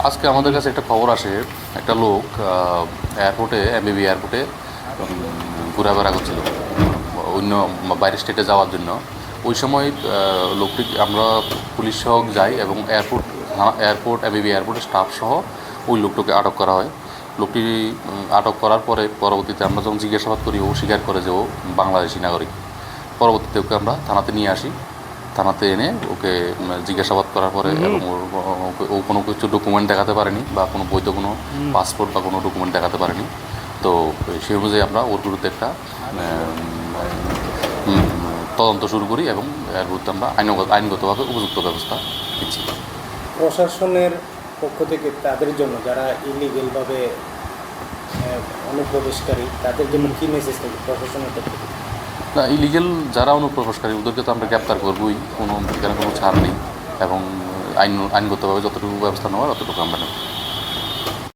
আজকে আমাদের কাছে একটা খবর আসে, একটা লোক এয়ারপোর্টে এমবিবি এয়ারপোর্টে ঘোরাফেরা করছিল অন্য বাইরের স্টেটে যাওয়ার জন্য। ওই সময় লোকটি আমরা পুলিশ সহ যাই এবং এয়ারপোর্ট এমবিবি এয়ারপোর্টের স্টাফ সহ ওই লোকটাকে আটক করা হয়। লোকটি আটক করার পরে পরবর্তীতে আমরা যখন জিজ্ঞাসাবাদ করি, ও স্বীকার করে যে ও বাংলাদেশি নাগরিক। পরবর্তীতে ওকে আমরা থানাতে নিয়ে আসি। থানাতে এনে ওকে জিজ্ঞাসাবাদ করার পরে এবং ও কোনো কিছু ডকুমেন্ট দেখাতে পারেনি বা কোনো বৈধ কোনো পাসপোর্ট বা কোনো ডকুমেন্ট দেখাতে পারেনি। তো সেই অনুযায়ী আমরা ওর বিরুদ্ধে একটা তদন্ত শুরু করি এবং এর বিরুদ্ধে আমরা আইনগতভাবে উপযুক্ত ব্যবস্থা দিচ্ছি। প্রশাসনের পক্ষ থেকে তাদের জন্য যারা ইলিগেলভাবে অনুপ্রবেশকারী তাদের জন্য কী মেসেজ থাকে প্রশাসনের পক্ষ থেকে? না, ইলিগেল যারা অনুপ্রবেশকারী ওদেরকে তো আমরা গ্রেপ্তার করবই, এখানে কোনো ছাড় নেই এবং আইনগতভাবে যতটুকু ব্যবস্থা নেওয়ার ততটুকু আমরা নেব।